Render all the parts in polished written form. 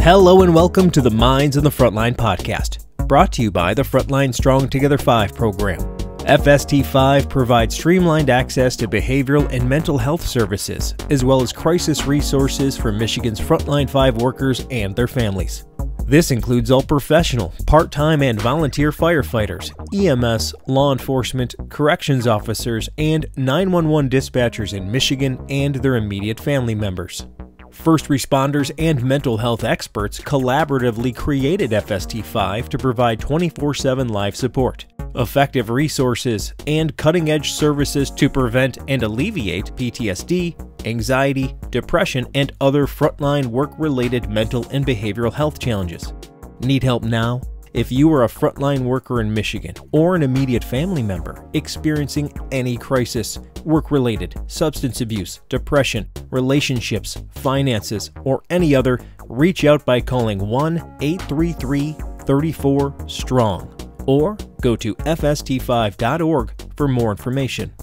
Hello and welcome to the Minds on the Frontline podcast, brought to you by the Frontline Strong Together 5 program. FST5 provides streamlined access to behavioral and mental health services, as well as crisis resources for Michigan's Frontline 5 workers and their families. This includes all professional, part-time, and volunteer firefighters, EMS, law enforcement, corrections officers, and 911 dispatchers in Michigan and their immediate family members. First responders and mental health experts collaboratively created FST5 to provide 24/7 live support, effective resources, and cutting-edge services to prevent and alleviate PTSD, anxiety, depression, and other frontline work-related mental and behavioral health challenges. Need help now? If you are a frontline worker in Michigan or an immediate family member experiencing any crisis, work-related, substance abuse, depression, relationships, finances, or any other, reach out by calling 1-833-34-STRONG or go to fst5.org for more information.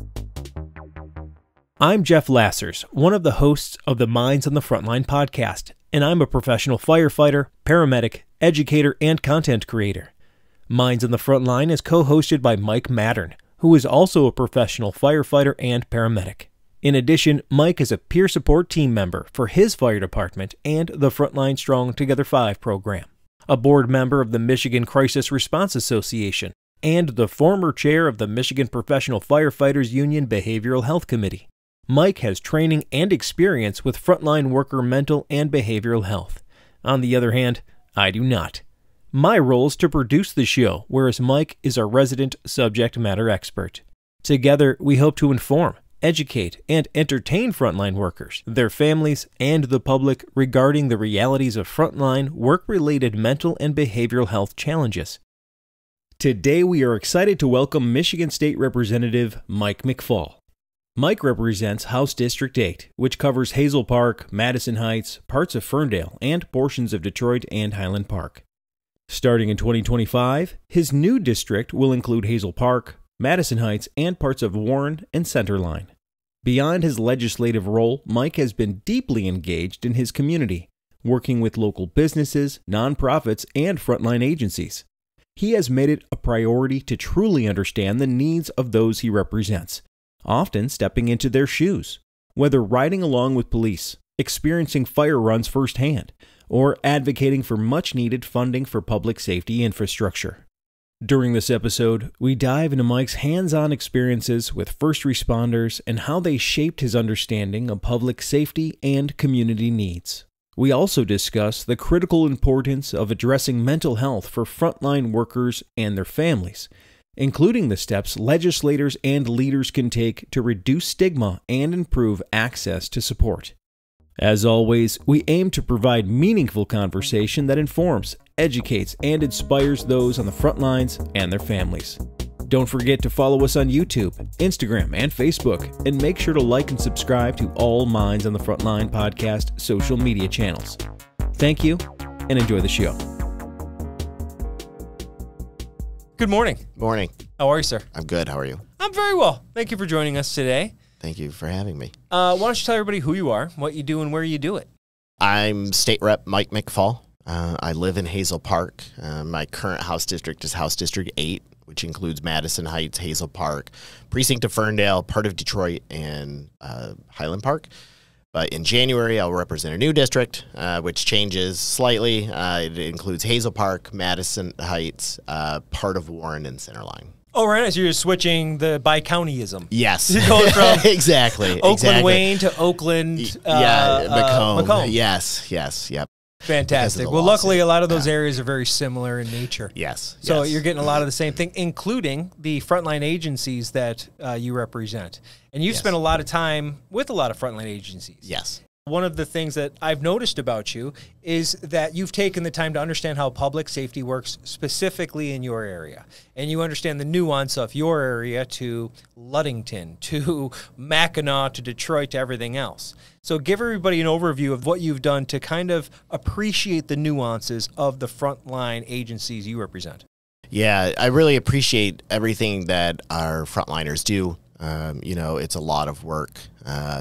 I'm Jeff Lassers, one of the hosts of the Minds on the Frontline podcast, and I'm a professional firefighter, paramedic, educator, and content creator. Minds on the Frontline is co-hosted by Mike Mattern, who is also a professional firefighter and paramedic. In addition, Mike is a peer support team member for his fire department and the Frontline Strong Together 5 program, a board member of the Michigan Crisis Response Association, and the former chair of the Michigan Professional Firefighters Union Behavioral Health Committee. Mike has training and experience with frontline worker mental and behavioral health. On the other hand, I do not. My role is to produce the show, whereas Mike is our resident subject matter expert. Together, we hope to inform, educate, and entertain frontline workers, their families, and the public regarding the realities of frontline work-related mental and behavioral health challenges. Today, we are excited to welcome Michigan State Representative Mike McFall. Mike represents House District 8, which covers Hazel Park, Madison Heights, parts of Ferndale, and portions of Detroit and Highland Park. Starting in 2025, his new district will include Hazel Park, Madison Heights, and parts of Warren and Centerline. Beyond his legislative role, Mike has been deeply engaged in his community, working with local businesses, nonprofits, and frontline agencies. He has made it a priority to truly understand the needs of those he represents, often stepping into their shoes, whether riding along with police, experiencing fire runs firsthand, or advocating for much-needed funding for public safety infrastructure. During this episode, we dive into Mike's hands-on experiences with first responders and how they shaped his understanding of public safety and community needs. We also discuss the critical importance of addressing mental health for frontline workers and their families, including the steps legislators and leaders can take to reduce stigma and improve access to support. As always, we aim to provide meaningful conversation that informs, educates, and inspires those on the front lines and their families. Don't forget to follow us on YouTube, Instagram, and Facebook, and make sure to like and subscribe to all Minds on the Frontline podcast social media channels. Thank you, and enjoy the show. Good morning. Morning. How are you, sir? I'm good. How are you? I'm very well. Thank you for joining us today. Thank you for having me. Why don't you tell everybody who you are, what you do, and where you do it? I'm State Rep Mike McFall. I live in Hazel Park. My current House District is House District 8, which includes Madison Heights, Hazel Park, Precinct of Ferndale, part of Detroit, and Highland Park. But in January, I'll represent a new district, which changes slightly. It includes Hazel Park, Madison Heights, part of Warren and Centerline. Oh, right. So you're switching the bi-countyism. Yes. You're going from exactly. Oakland, Wayne to Oakland. Macomb. Yes. Yep. Fantastic. Well, luckily, a lot of those areas are very similar in nature. Yes. So you're getting a lot of the same thing, including the frontline agencies that you represent. And you've spent a lot of time with a lot of frontline agencies. Yes. One of the things that I've noticed about you is that you've taken the time to understand how public safety works specifically in your area. And you understand the nuance of your area to Ludington, to Mackinac, to Detroit, to everything else. So give everybody an overview of what you've done to kind of appreciate the nuances of the frontline agencies you represent. Yeah, I really appreciate everything that our frontliners do. You know, it's a lot of work,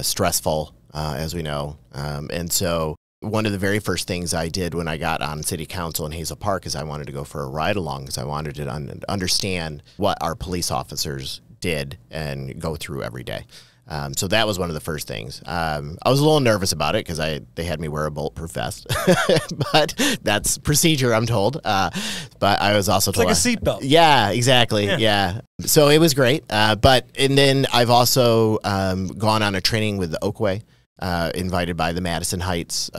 stressful, as we know. And so one of the very first things I did when I got on city council in Hazel Park is I wanted to go for a ride along because I wanted to understand what our police officers did and go through every day. So that was one of the first things. I was a little nervous about it because they had me wear a bulletproof vest, but that's procedure, I'm told. But I was also told like a seatbelt. Yeah, exactly. Yeah. So it was great. And then I've also gone on a training with the Oakway, invited by the Madison Heights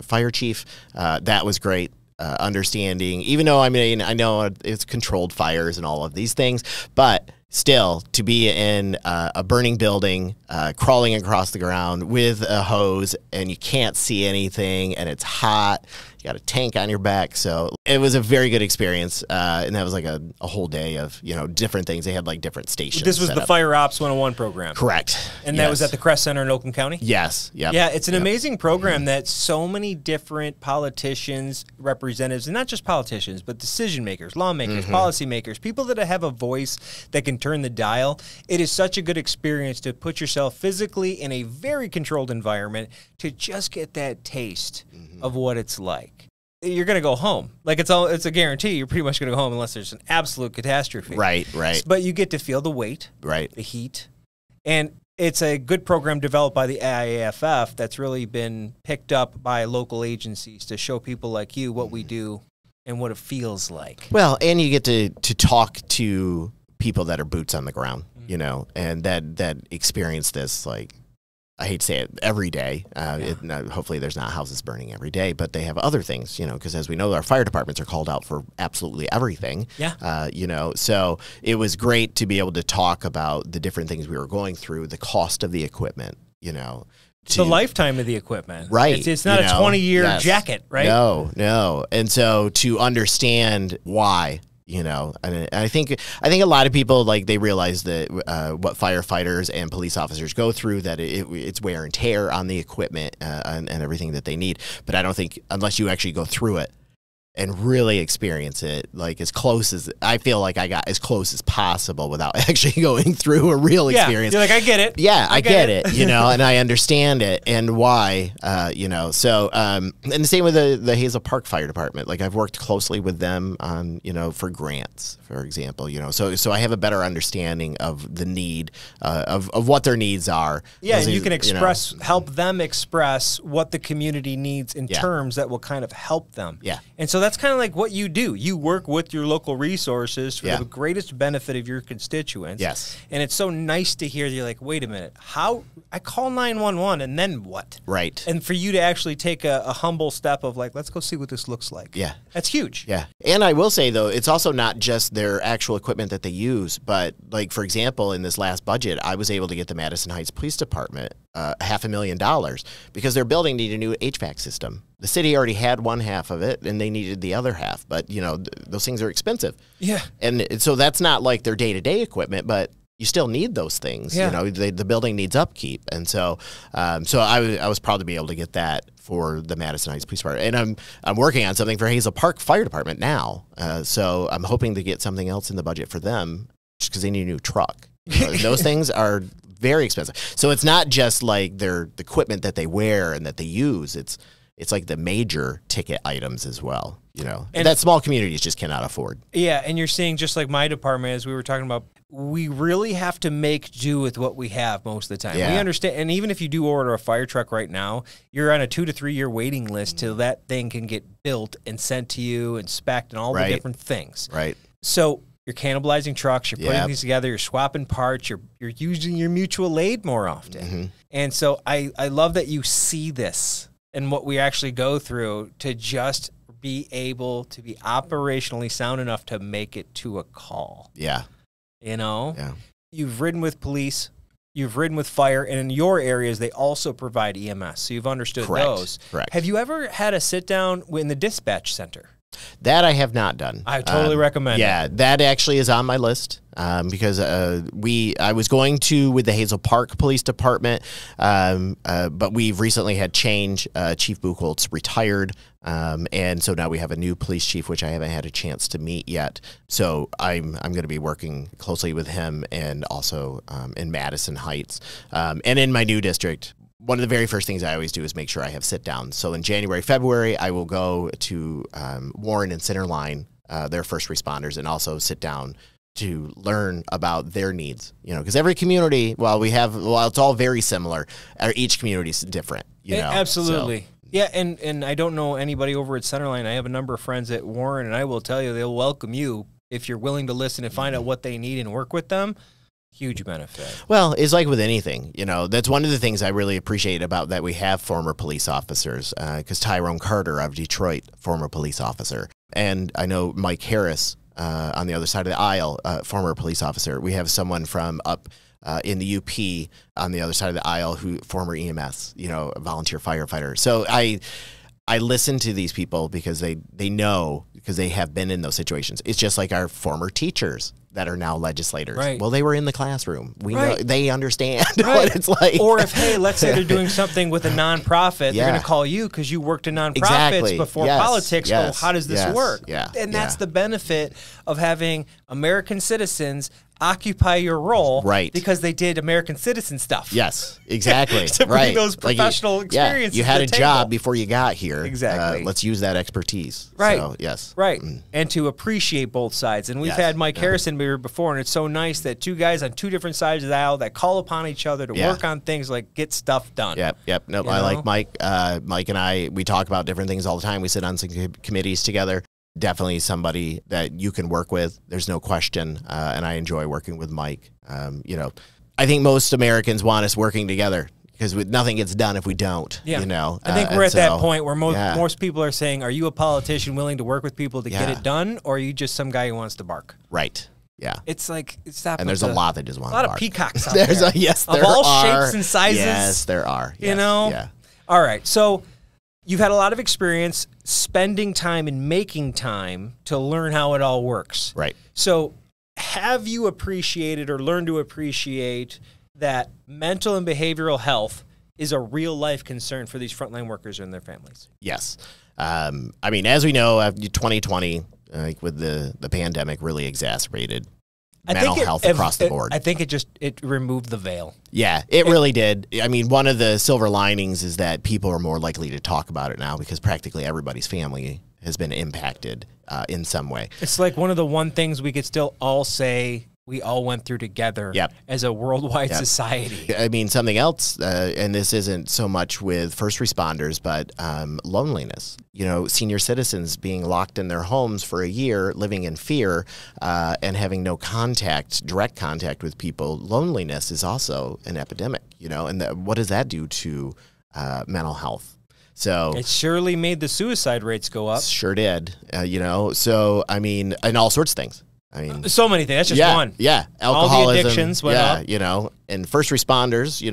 fire chief. That was great. Understanding, even though I know it's controlled fires and all of these things, but still to be in a burning building, crawling across the ground with a hose and you can't see anything and it's hot, you got a tank on your back. So it was a very good experience. And that was like a whole day of, different things. They had like different stations. This was the Fire Ops 101 program. Correct. And that was at the Crest Center in Oakland County? Yes. Yep. Yeah, it's an amazing program that so many different politicians, representatives, and not just politicians, but decision makers, lawmakers, policymakers, people that have a voice that can turn the dial. It is such a good experience to put yourself physically in a very controlled environment to just get that taste of what it's like. You're going to go home. Like it's a guarantee. You're pretty much going to go home unless there's an absolute catastrophe. Right. But you get to feel the weight, the heat, and it's a good program developed by the IAFF that's really been picked up by local agencies to show people like you what we do and what it feels like. Well, and you get to talk to people that are boots on the ground, and that experience this, like, I hate to say it, every day. Hopefully there's not houses burning every day, but they have other things, because as we know, our fire departments are called out for absolutely everything. So it was great to be able to talk about the different things we were going through, the cost of the equipment, the lifetime of the equipment. Right. It's not a 20-year jacket, right? No. And so to understand why, and I think a lot of people, like, they realize that what firefighters and police officers go through, that it's wear and tear on the equipment and everything that they need. But I don't think, unless you actually go through it and really experience it, like, as close as I feel like I got as close as possible without actually going through a real experience. You're like, I get it. Yeah, I get it, and I understand it and why, So, and the same with the Hazel Park Fire Department. Like, I've worked closely with them on, for grants, for example, So I have a better understanding of the need, of what their needs are. Yeah, and you can help them express what the community needs in terms that will kind of help them. Yeah. And so that's kind of like what you do. You work with your local resources for the greatest benefit of your constituents. Yes. And it's so nice to hear that you're like, wait a minute, how I call 911 and then what? Right. And for you to actually take a humble step of like, let's go see what this looks like. Yeah. That's huge. Yeah. And I will say, though, it's also not just their actual equipment that they use, but, like, for example, in this last budget, I was able to get the Madison Heights Police Department $500,000 because their building needed a new HVAC system. The city already had one half of it, and they needed the other half. But, those things are expensive. Yeah. And so that's not like their day-to-day equipment, but you still need those things. Yeah. The building needs upkeep. And so I was proud to be able to get that for the Madison Heights Police Department. And I'm working on something for Hazel Park Fire Department now. So I'm hoping to get something else in the budget for them just because they need a new truck. Those things are very expensive. So it's not just like the equipment that they wear and that they use. It's like the major ticket items as well, and that small communities just cannot afford. Yeah, and you're seeing, just like my department, as we were talking about, we really have to make do with what we have most of the time. Yeah. We understand, and even if you do order a fire truck right now, you're on a 2 to 3 year waiting list till that thing can get built and sent to you and spec'd and all the different things. Right. So you're cannibalizing trucks, you're putting these together, you're swapping parts, you're using your mutual aid more often. And so I love that you see this and what we actually go through to just be able to be operationally sound enough to make it to a call. Yeah. Yeah. You've ridden with police, you've ridden with fire, and in your areas, they also provide EMS. So you've understood those. Correct. Have you ever had a sit down in the dispatch center? That I have not done. I totally recommend it. Yeah, that actually is on my list because I was going to with the Hazel Park Police Department, but we've recently had change. Chief Buchholz retired, and so now we have a new police chief, which I haven't had a chance to meet yet. So I'm going to be working closely with him and also in Madison Heights. And in my new district, one of the very first things I always do is make sure I have sit down. So in January, February, I will go to Warren and Centerline, their first responders, and also sit down to learn about their needs. Because every community, while it's all very similar, each community is different. Absolutely. So, yeah, and I don't know anybody over at Centerline. I have a number of friends at Warren, and I will tell you they'll welcome you if you're willing to listen and find out what they need and work with them. Huge benefit. Well, it's like with anything, that's one of the things I really appreciate about that we have former police officers, because Tyrone Carter of Detroit, former police officer. And I know Mike Harris on the other side of the aisle, former police officer. We have someone from up in the UP on the other side of the aisle who former EMS, a volunteer firefighter. So I listen to these people because they know, because they have been in those situations. It's just like our former teachers that are now legislators. Right. Well, they were in the classroom. We right. know they understand what it's like. Or if, hey, let's say they're doing something with a nonprofit, they're going to call you because you worked in nonprofits before politics. Yes. How does this work? Yeah. And that's the benefit of having American citizens occupy your role, right? Because they did American citizen stuff. Yes, exactly. To bring those professional experiences. You had to a the job table. before you got here. Exactly. Let's use that expertise. Right. So, yes. Right. And to appreciate both sides. And we've had Mike Harrison here before, and it's so nice that two guys on two different sides of the aisle that call upon each other to work on things like get stuff done. Yep. Nope. I like Mike. Mike and I, we talk about different things all the time. We sit on some committees together. Definitely somebody that you can work with. There's no question. And I enjoy working with Mike. I think most Americans want us working together because nothing gets done if we don't. Yeah. I think we're at that point where most people are saying, are you a politician willing to work with people to get it done? Or are you just some guy who wants to bark? Right. Yeah. It's like, it's that. And there's a lot that just want to bark. A lot of peacocks out there. Yes, there are. Of all are. shapes and sizes. Yes, there are. Yes. Yeah. All right. So you've had a lot of experience spending time and making time to learn how it all works. Right. So have you appreciated or learned to appreciate that mental and behavioral health is a real life concern for these frontline workers and their families? Yes. I mean, as we know, 2020, with the pandemic, really exacerbated mental health across the board. I think it removed the veil. Yeah, it really did. I mean, one of the silver linings is that people are more likely to talk about it now because practically everybody's family has been impacted in some way. It's like one of the one things we could still all say we all went through together as a worldwide society. I mean, something else, and this isn't so much with first responders, but loneliness. Senior citizens being locked in their homes for a year, living in fear, and having no direct contact with people. Loneliness is also an epidemic, and what does that do to mental health? So it surely made the suicide rates go up. Sure did, so, I mean, and all sorts of things. I mean, so many things. That's just one. Yeah, alcoholism. All the addictions went up. And first responders,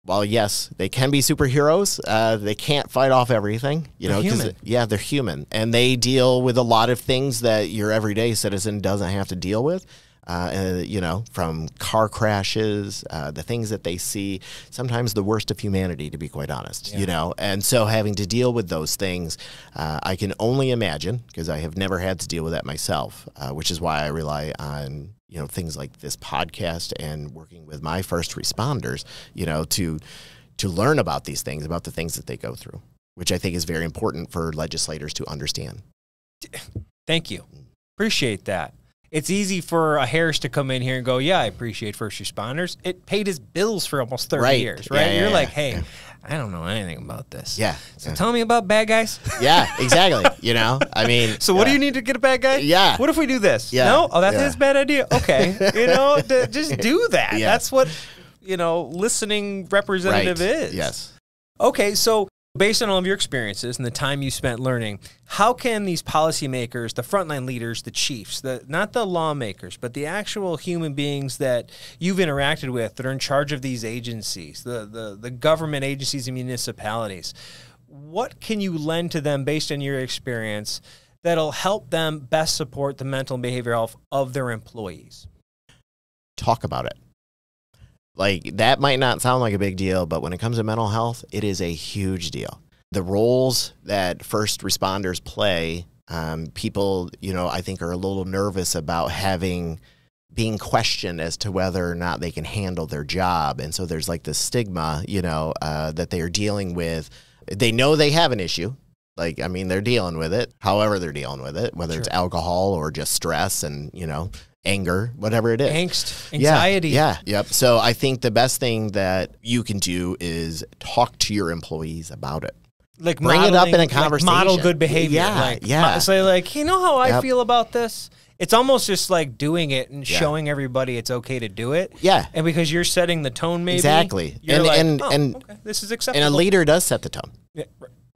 while yes, they can be superheroes, they can't fight off everything. They're human. They're human, and they deal with a lot of things that your everyday citizen doesn't have to deal with. From car crashes, the things that they see, sometimes the worst of humanity, to be quite honest, and so having to deal with those things, I can only imagine, because I have never had to deal with that myself, which is why I rely on, things like this podcast and working with my first responders, to learn about these things, about the things that they go through, which I think is very important for legislators to understand. Thank you. Appreciate that. It's easy for a Harris to come in here and go, yeah, I appreciate first responders. It paid his bills for almost 30 years, right? You're like, hey, I don't know anything about this. Yeah. So tell me about bad guys. Yeah, exactly. I mean. So what do you need to get a bad guy? Yeah. What if we do this? Yeah. No? Oh, that's a bad idea. Okay. Just do that. Yeah. That's what, listening representative is. Yes. Okay, so based on all of your experiences and the time you spent learning, how can these policymakers, the frontline leaders, the chiefs, not the lawmakers, but the actual human beings that you've interacted with that are in charge of these agencies, the government agencies and municipalities, what can you lend to them based on your experience that'll help them best support the mental and behavioral health of their employees? Talk about it. Like, that might not sound like a big deal, but when it comes to mental health, it is a huge deal. The roles that first responders play, people, I think are a little nervous about having being questioned as to whether or not they can handle their job. And so there's like this stigma, you know, that they are dealing with. They know they have an issue. Like, I mean, they're dealing with it, however they're dealing with it, whether it's alcohol or just stress and, you know, anger, whatever it is. Angst, anxiety. Yep. So I think the best thing that you can do is talk to your employees about it. Like bring it up in a conversation. Like model good behavior. Say like, you know how I feel about this? It's almost just like doing it and showing everybody it's okay to do it. Yeah. And because you're setting the tone, maybe. Exactly. You're and okay, this is acceptable. And a leader does set the tone. Yeah.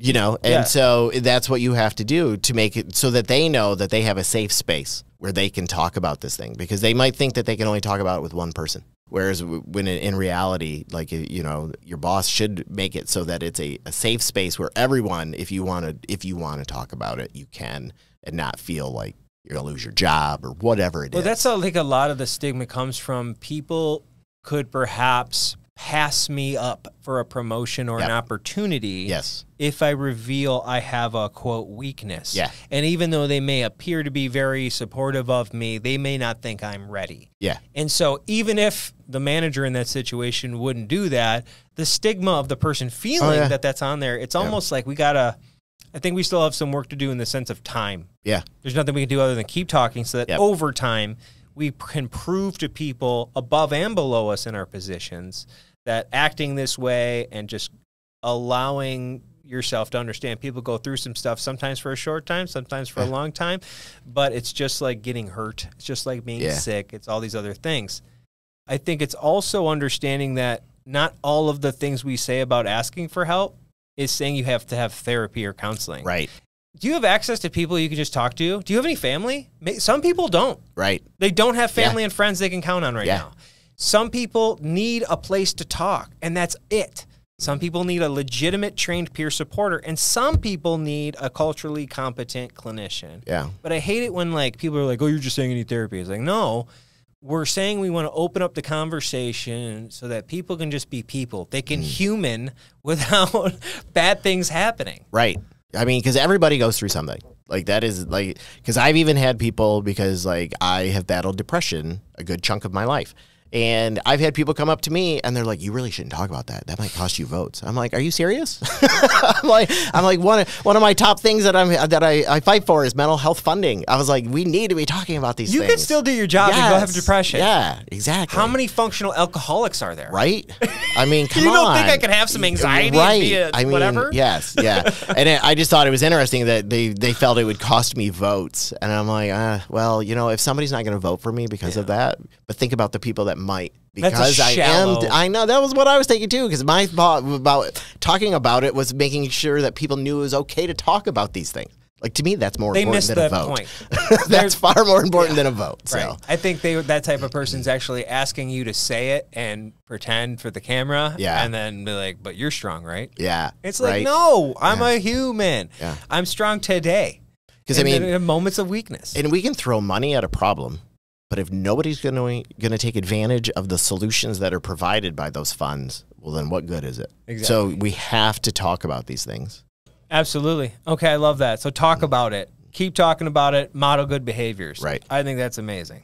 You know, and so that's what you have to do to make it so that they know that they have a safe space where they can talk about this thing, because they might think that they can only talk about it with one person. Whereas when in reality, like, you know, your boss should make it so that it's a safe space where everyone, if you want to talk about it, you can, and not feel like you're going to lose your job or whatever it is. Well, that's how, like, a lot of the stigma comes from. People could perhaps pass me up for a promotion or an opportunity if I reveal I have a, quote, weakness. Yeah. And even though they may appear to be very supportive of me, they may not think I'm ready. Yeah. And so even if the manager in that situation wouldn't do that, the stigma of the person feeling that that's on there, it's almost like we got to, I think we still have some work to do in the sense of time. Yeah. There's nothing we can do other than keep talking so that over time we can prove to people above and below us in our positions that acting this way and just allowing yourself to understand people go through some stuff, sometimes for a short time, sometimes for a long time, but it's just like getting hurt. It's just like being sick. It's all these other things. I think it's also understanding that not all of the things we say about asking for help is saying you have to have therapy or counseling. Right. Do you have access to people you can just talk to? Do you have any family? Some people don't. Right. They don't have family and friends they can count on right now. Some people need a place to talk, and that's it. Some people need a legitimate trained peer supporter, and some people need a culturally competent clinician. Yeah. But I hate it when, like, people are like, oh, you're just saying you need therapy. It's like, no, we're saying we want to open up the conversation so that people can just be people. They can human without bad things happening. Right. I mean, because everybody goes through something. Like, that is, like, because I've even had people, because, like, I have battled depression a good chunk of my life. And I've had people come up to me and they're like, you really shouldn't talk about that. That might cost you votes. I'm like, are you serious? I'm like one of my top things that I fight for is mental health funding. I was like, we need to be talking about these things. You can still do your job and go have depression. Yeah, exactly. How many functional alcoholics are there? Right? I mean, come on. You don't think I could have some anxiety and be whatever? Yes, yeah. And I just thought it was interesting that they felt it would cost me votes. And I'm like, well, you know, if somebody's not going to vote for me because of that, but think about the people that might, because I know that was what I was thinking too, because my thought about talking about it was making sure that people knew it was okay to talk about these things. Like, to me, that's more important than a vote. That's far more important than a vote. So. Right. I think that type of person's actually asking you to say it and pretend for the camera, and then be like, but you're strong, right? Yeah. It's like, no, I'm a human. Yeah. I'm strong today. Because I mean, in moments of weakness. And we can throw money at a problem, but if nobody's going to take advantage of the solutions that are provided by those funds, well, then what good is it? Exactly. So we have to talk about these things. Absolutely. Okay, I love that. So talk about it. Keep talking about it. Model good behaviors. Right. I think that's amazing.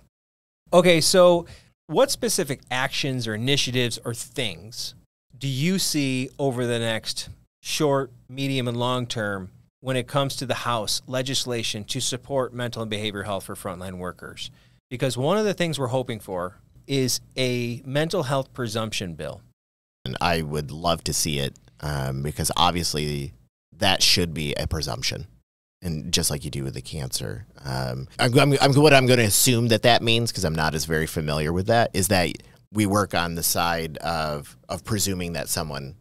Okay, so what specific actions or initiatives or things do you see over the next short, medium, and long term when it comes to the House legislation to support mental and behavioral health for frontline workers? Because one of the things we're hoping for is a mental health presumption bill. And I would love to see it because obviously that should be a presumption. And just like you do with the cancer. What I'm going to assume that means, because I'm not as very familiar with that, is that we work on the side of presuming that someone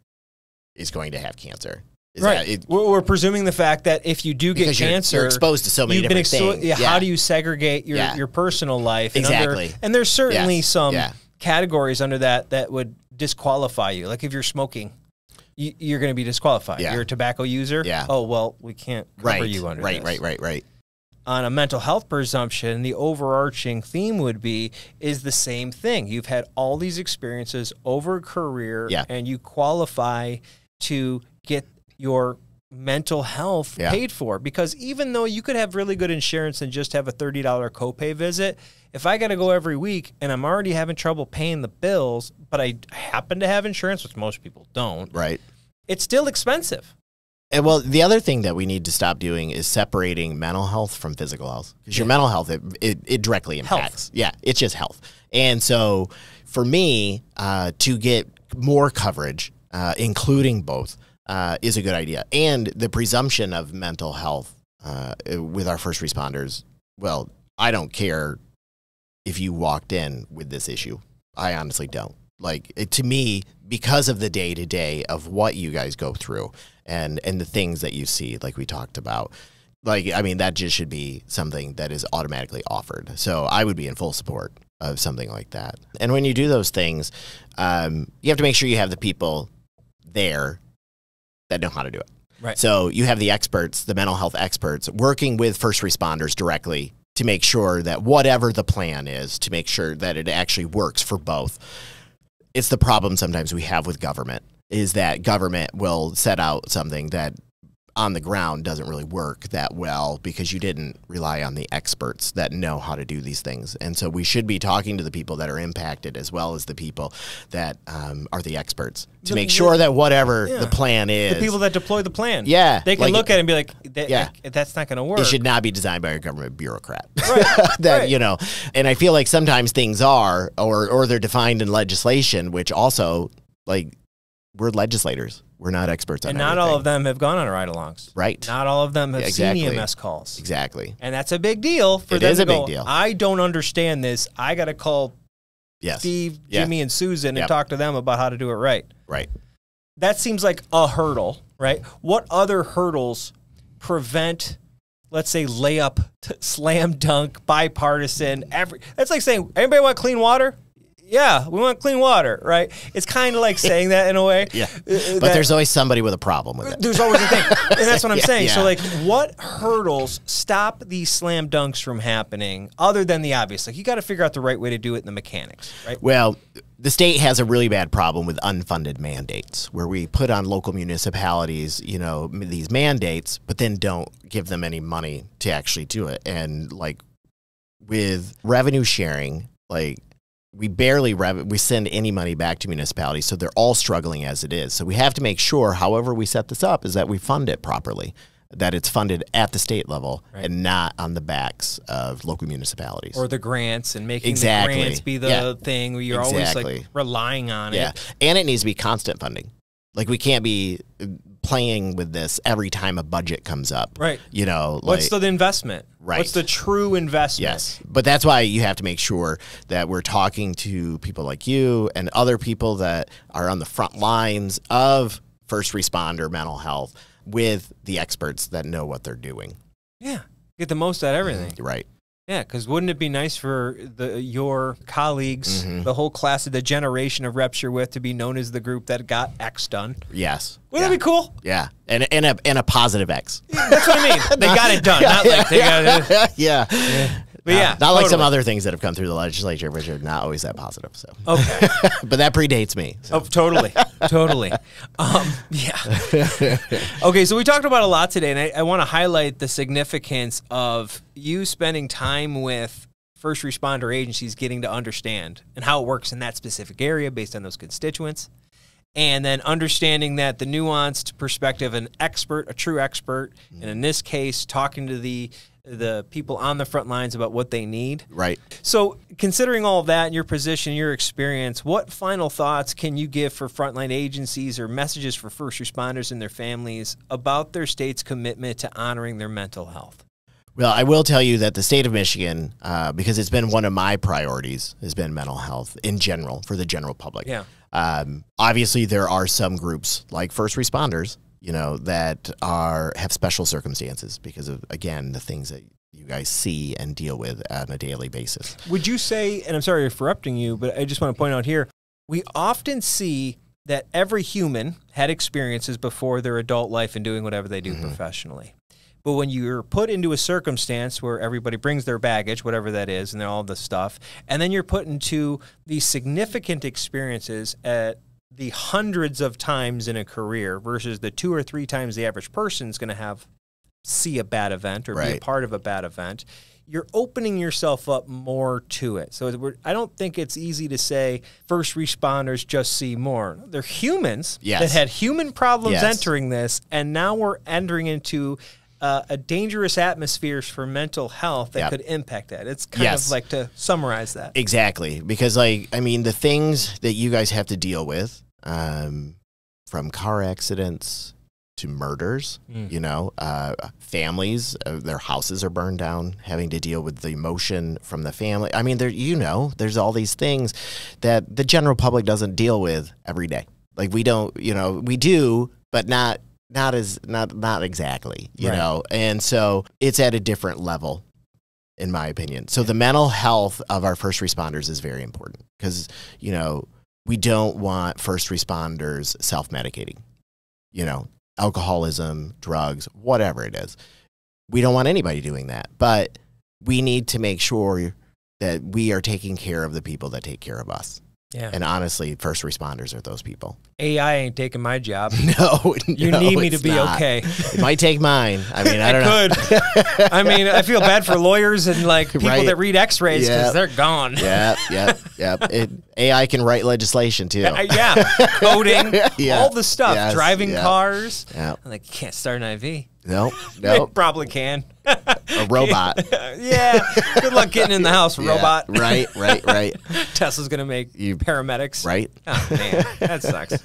is going to have cancer. We're presuming the fact that if you do get cancer, you're exposed to so many different things. How do you segregate your personal life? Exactly. And there's certainly some categories under that would disqualify you. Like if you're smoking, you're going to be disqualified. You're a tobacco user. Yeah. Oh, well, we can't cover you under this. Right. On a mental health presumption, the overarching theme would be is the same thing. You've had all these experiences over a career, and you qualify to get your mental health paid for, because even though you could have really good insurance and just have a $30 copay visit, if I got to go every week and I'm already having trouble paying the bills, but I happen to have insurance, which most people don't, right? It's still expensive. And well, the other thing that we need to stop doing is separating mental health from physical health, because your mental health, it directly impacts. Yeah, it's just health. And so for me, to get more coverage, including both, is a good idea. And the presumption of mental health with our first responders, well, I don't care if you walked in with this issue. I honestly don't. Like, to me, because of the day-to-day of what you guys go through and the things that you see, like we talked about, like, I mean, that just should be something that is automatically offered. So I would be in full support of something like that. And when you do those things, you have to make sure you have the people there that know how to do it. Right. So you have the experts, the mental health experts, working with first responders directly to make sure that whatever the plan is, to make sure that it actually works for both. It's the problem sometimes we have with government, is that government will set out something that on the ground doesn't really work that well because you didn't rely on the experts that know how to do these things. And so we should be talking to the people that are impacted as well as the people that are the experts to make sure that whatever the plan is. The people that deploy the plan. Yeah. They can look at it and be like, that's not going to work. It should not be designed by a government bureaucrat. Right. You know, and I feel like sometimes things are, or they're defined in legislation, which also, like, we're legislators. We're not experts on everything. And not all of them have gone on ride-alongs. Right. Not all of them have seen EMS calls. Exactly. And that's a big deal for them to go, it is a big deal. I don't understand this. I got to call Steve, Jimmy, and Susan and talk to them about how to do it right. Right. That seems like a hurdle, right? What other hurdles prevent, let's say, layup, slam dunk, bipartisan, that's like saying, anybody want clean water? Yeah, we want clean water, right? It's kind of like saying that in a way. Yeah, but there's always somebody with a problem with it. There's always a thing, and that's what I'm saying. So, like, what hurdles stop these slam dunks from happening other than the obvious? Like, you got to figure out the right way to do it in the mechanics, right? Well, the state has a really bad problem with unfunded mandates, where we put on local municipalities, you know, these mandates, but then don't give them any money to actually do it. And, like, with revenue sharing, like, we barely we send any money back to municipalities, so they're all struggling as it is. So we have to make sure, however we set this up, is that we fund it properly, that it's funded at the state level and not on the backs of local municipalities. Or the grants, and making the grants be the thing where you're always like relying on it. And it needs to be constant funding. Like, we can't be playing with this every time a budget comes up. Right. You know, what's the investment? Right. What's the true investment? Yes. But that's why you have to make sure that we're talking to people like you and other people that are on the front lines of first responder mental health with the experts that know what they're doing. Yeah. Get the most out of everything. Right. Yeah, because wouldn't it be nice for your colleagues, the whole class of the generation of reps you're with, to be known as the group that got X done? Yes. Wouldn't that be cool? Yeah, and a positive X. That's what I mean. They got it done. Not like they got it. Yeah. But not like some other things that have come through the legislature, which are not always that positive. So okay, but that predates me. So. Oh, totally. Yeah. Okay, so we talked about a lot today, and I want to highlight the significance of you spending time with first responder agencies, getting to understand and how it works in that specific area based on those constituents, and then understanding that the nuanced perspective, an expert, a true expert, and in this case, talking to the people on the front lines about what they need. Right. So considering all of that, your position, your experience, what final thoughts can you give for frontline agencies or messages for first responders and their families about their state's commitment to honoring their mental health? Well, I will tell you that the state of Michigan, because it's been one of my priorities, has been mental health in general for the general public. Yeah. Obviously, there are some groups like first responders, you know, that have special circumstances because of, again, the things that you guys see and deal with on a daily basis. Would you say, and I'm sorry for interrupting you, but I just want to point out here, we often see that every human had experiences before their adult life and doing whatever they do professionally. But when you're put into a circumstance where everybody brings their baggage, whatever that is, and all this stuff, and then you're put into these significant experiences at the hundreds of times in a career versus the 2 or 3 times the average person is going to see a bad event or be a part of a bad event, you're opening yourself up more to it. So I don't think it's easy to say first responders just see more. They're humans that had human problems entering this, and now we're entering into a dangerous atmosphere for mental health that could impact that. It's kind of like to summarize that. Exactly. Because, like, I mean, the things that you guys have to deal with, from car accidents to murders, you know, families, their houses are burned down, having to deal with the emotion from the family. I mean, there's all these things that the general public doesn't deal with every day. Like, we don't, you know, we do, but not exactly, you know. And so it's at a different level, in my opinion. So the mental health of our first responders is very important because, you know, we don't want first responders self-medicating, you know, alcoholism, drugs, whatever it is. We don't want anybody doing that, but we need to make sure that we are taking care of the people that take care of us. Yeah. And honestly, first responders are those people. AI ain't taking my job. No, you need me to be okay. It might take mine. I mean, I don't know. I mean, I feel bad for lawyers and like people that read X-rays because they're gone. AI can write legislation too. Coding, all the stuff, driving cars. Yeah, like you can't start an IV. No. It probably can. A robot. Good luck getting in the house, robot. Right. Tesla's going to make paramedics. Right. Oh, man, that sucks.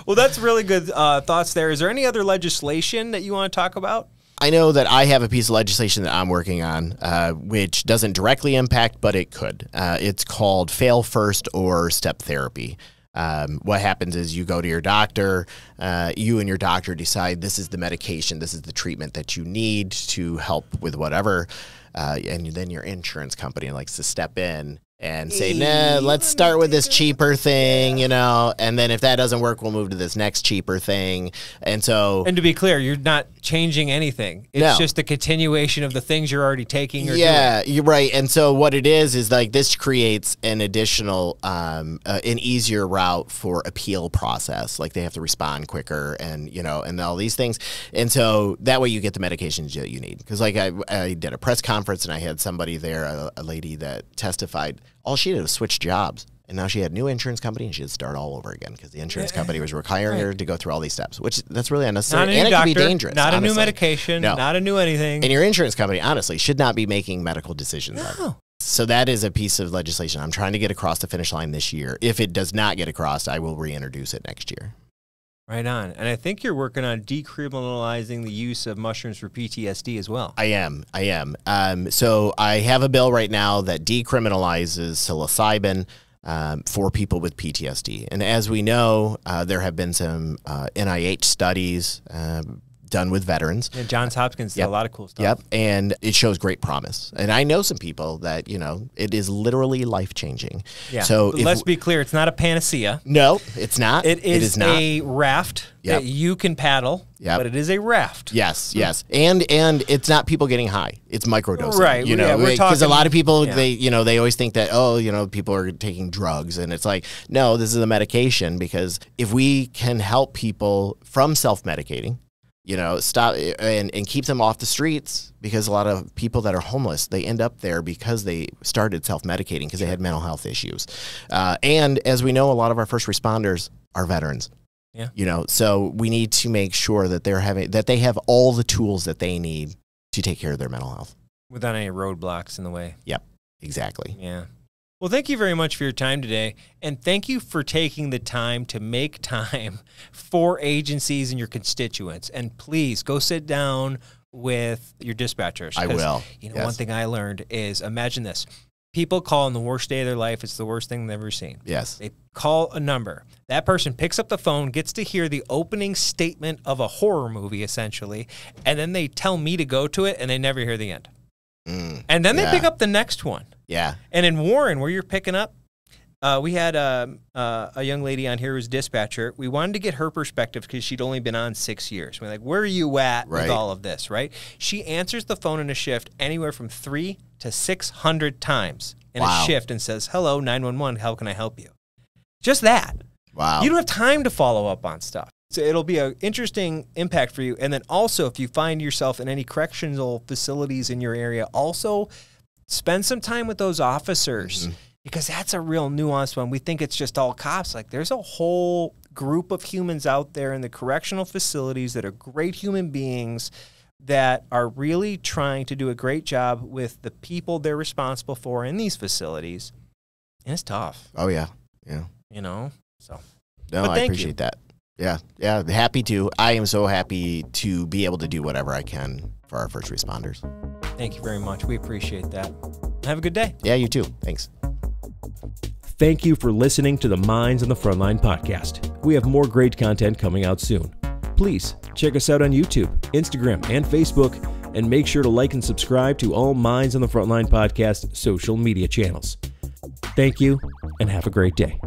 Well, that's really good thoughts there. Is there any other legislation that you want to talk about? I know that I have a piece of legislation that I'm working on, which doesn't directly impact, but it could. It's called Fail First or Step Therapy. What happens is you go to your doctor, you and your doctor decide this is the medication, this is the treatment that you need to help with whatever, and then your insurance company likes to step in and say, nah, let's start with this cheaper thing, you know, and then if that doesn't work, we'll move to this next cheaper thing. And so... And to be clear, you're not changing anything. It's just the continuation of the things you're already taking or doing. You're right. And so what it is like this creates an additional, an easier route for appeal process. Like they have to respond quicker and, you know, and all these things. And so that way you get the medications that you need. Because like I did a press conference and I had somebody there, a lady that testified. All she did was switch jobs, and now she had a new insurance company, and she had to start all over again because the insurance company was requiring her to go through all these steps, which that's really unnecessary, and it can be dangerous. Not a new medication, not a new anything. And your insurance company, honestly, should not be making medical decisions. So that is a piece of legislation I'm trying to get across the finish line this year. If it does not get across, I will reintroduce it next year. Right on. And I think you're working on decriminalizing the use of mushrooms for PTSD as well. I am. So I have a bill right now that decriminalizes psilocybin for people with PTSD. And as we know, there have been some NIH studies done with veterans. And Johns Hopkins did a lot of cool stuff. And it shows great promise. And I know some people that, you know, it is literally life-changing. Yeah. So let's be clear, it's not a panacea. No, it's not. It is not a raft that you can paddle, but it is a raft. Yes. And it's not people getting high. It's microdosing. Right. You know, because a lot of people, they always think that, oh, you know, people are taking drugs. And it's like, no, this is a medication, because if we can help people from self-medicating, you know, stop and keep them off the streets, because a lot of people that are homeless, they end up there because they started self-medicating because they had mental health issues. And as we know, a lot of our first responders are veterans. Yeah. You know, so we need to make sure that they have all the tools that they need to take care of their mental health without any roadblocks in the way. Yep, exactly. Yeah. Well, thank you very much for your time today, and thank you for taking the time to make time for agencies and your constituents. And please go sit down with your dispatchers. I will. You know, one thing I learned is, imagine this. People call on the worst day of their life. It's the worst thing they've ever seen. Yes. They call a number. That person picks up the phone, gets to hear the opening statement of a horror movie, essentially, and then they tell me to go to it, and they never hear the end. And then they pick up the next one. Yeah. And in Warren, where you're picking up, we had a young lady on here who's dispatcher. We wanted to get her perspective because she'd only been on 6 years. We're like, where are you at with all of this, right? She answers the phone in a shift anywhere from 300 to 600 times in a shift and says, hello, 911, how can I help you? Just that. Wow. You don't have time to follow up on stuff. So it'll be an interesting impact for you. And then also, if you find yourself in any correctional facilities in your area, also spend some time with those officers because that's a real nuanced one. We think it's just all cops. Like, there's a whole group of humans out there in the correctional facilities that are great human beings that are really trying to do a great job with the people they're responsible for in these facilities. And it's tough. Oh, yeah. Yeah. You know? So. No, I appreciate that. Yeah. Yeah. Happy to. I am so happy to be able to do whatever I can for our first responders. Thank you very much. We appreciate that. Have a good day. Yeah, you too. Thanks. Thank you for listening to the Minds on the Frontline podcast. We have more great content coming out soon. Please check us out on YouTube, Instagram, and Facebook, and make sure to like and subscribe to all Minds on the Frontline podcast social media channels. Thank you, and have a great day.